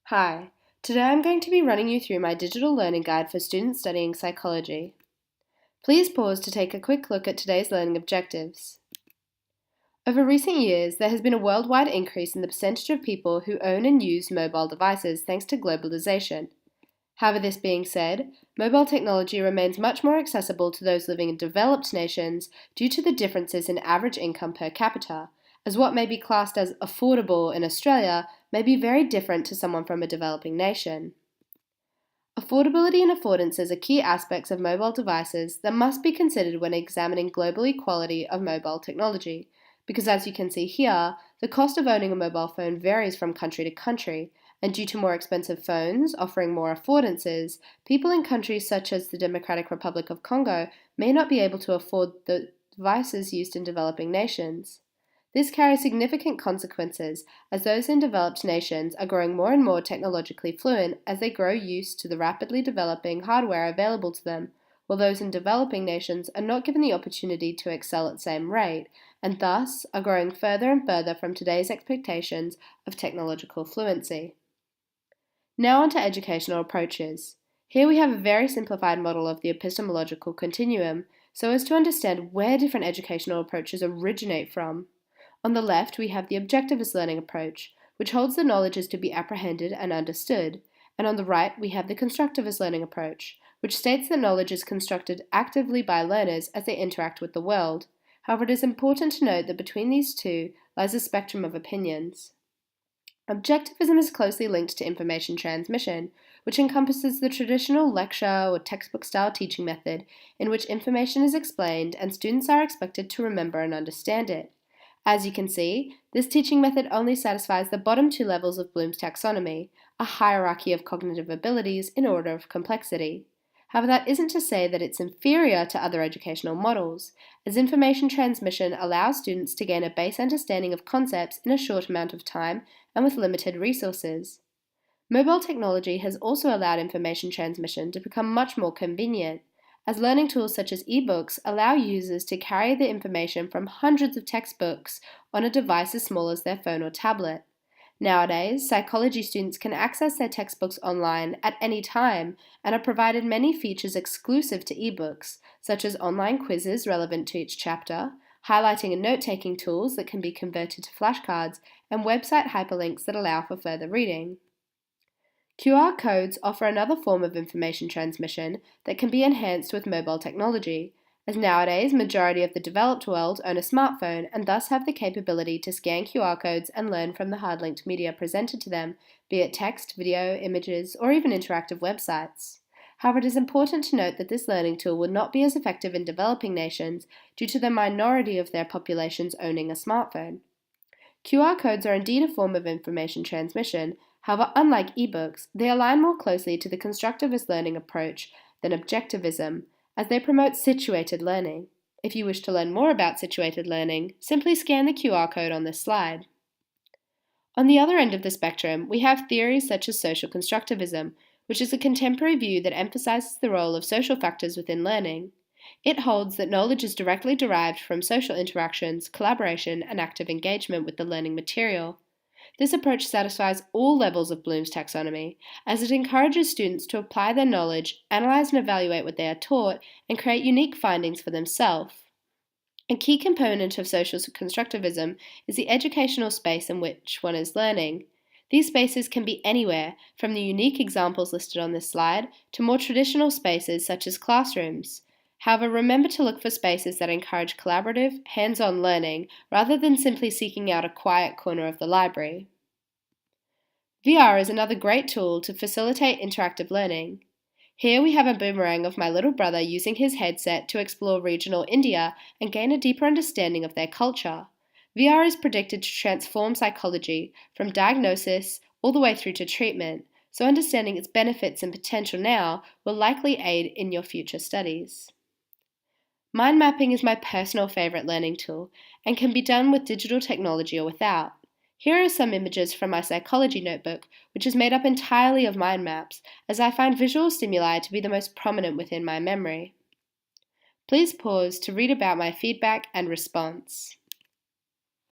Hi, today I'm going to be running you through my digital learning guide for students studying psychology. Please pause to take a quick look at today's learning objectives. Over recent years, there has been a worldwide increase in the percentage of people who own and use mobile devices thanks to globalization. However, this being said, mobile technology remains much more accessible to those living in developed nations due to the differences in average income per capita, as what may be classed as affordable in Australia may be very different to someone from a developing nation. Affordability and affordances are key aspects of mobile devices that must be considered when examining global equality of mobile technology, because as you can see here, the cost of owning a mobile phone varies from country to country, and due to more expensive phones offering more affordances, people in countries such as the Democratic Republic of Congo may not be able to afford the devices used in developing nations. This carries significant consequences, as those in developed nations are growing more and more technologically fluent as they grow used to the rapidly developing hardware available to them, while those in developing nations are not given the opportunity to excel at the same rate, and thus are growing further and further from today's expectations of technological fluency. Now on to educational approaches. Here we have a very simplified model of the epistemological continuum, so as to understand where different educational approaches originate from. On the left, we have the objectivist learning approach, which holds the knowledge is to be apprehended and understood, and on the right, we have the constructivist learning approach, which states that knowledge is constructed actively by learners as they interact with the world. However, it is important to note that between these two lies a spectrum of opinions. Objectivism is closely linked to information transmission, which encompasses the traditional lecture or textbook-style teaching method in which information is explained and students are expected to remember and understand it. As you can see, this teaching method only satisfies the bottom two levels of Bloom's taxonomy, a hierarchy of cognitive abilities in order of complexity. However, that isn't to say that it's inferior to other educational models, as information transmission allows students to gain a base understanding of concepts in a short amount of time and with limited resources. Mobile technology has also allowed information transmission to become much more convenient, as learning tools such as ebooks allow users to carry the information from hundreds of textbooks on a device as small as their phone or tablet. Nowadays, psychology students can access their textbooks online at any time and are provided many features exclusive to ebooks, such as online quizzes relevant to each chapter, highlighting and note-taking tools that can be converted to flashcards, and website hyperlinks that allow for further reading. QR codes offer another form of information transmission that can be enhanced with mobile technology, as nowadays majority of the developed world own a smartphone and thus have the capability to scan QR codes and learn from the hard-linked media presented to them, be it text, video, images, or even interactive websites. However, it is important to note that this learning tool would not be as effective in developing nations due to the minority of their populations owning a smartphone. QR codes are indeed a form of information transmission. However, unlike ebooks, they align more closely to the constructivist learning approach than objectivism, as they promote situated learning. If you wish to learn more about situated learning, simply scan the QR code on this slide. On the other end of the spectrum, we have theories such as social constructivism, which is a contemporary view that emphasizes the role of social factors within learning. It holds that knowledge is directly derived from social interactions, collaboration, and active engagement with the learning material. This approach satisfies all levels of Bloom's taxonomy, as it encourages students to apply their knowledge, analyze and evaluate what they are taught, and create unique findings for themselves. A key component of social constructivism is the educational space in which one is learning. These spaces can be anywhere, from the unique examples listed on this slide to more traditional spaces such as classrooms. However, remember to look for spaces that encourage collaborative, hands-on learning rather than simply seeking out a quiet corner of the library. VR is another great tool to facilitate interactive learning. Here we have a boomerang of my little brother using his headset to explore regional India and gain a deeper understanding of their culture. VR is predicted to transform psychology from diagnosis all the way through to treatment, so understanding its benefits and potential now will likely aid in your future studies. Mind mapping is my personal favorite learning tool and can be done with digital technology or without. Here are some images from my psychology notebook, which is made up entirely of mind maps, as I find visual stimuli to be the most prominent within my memory. Please pause to read about my feedback and response.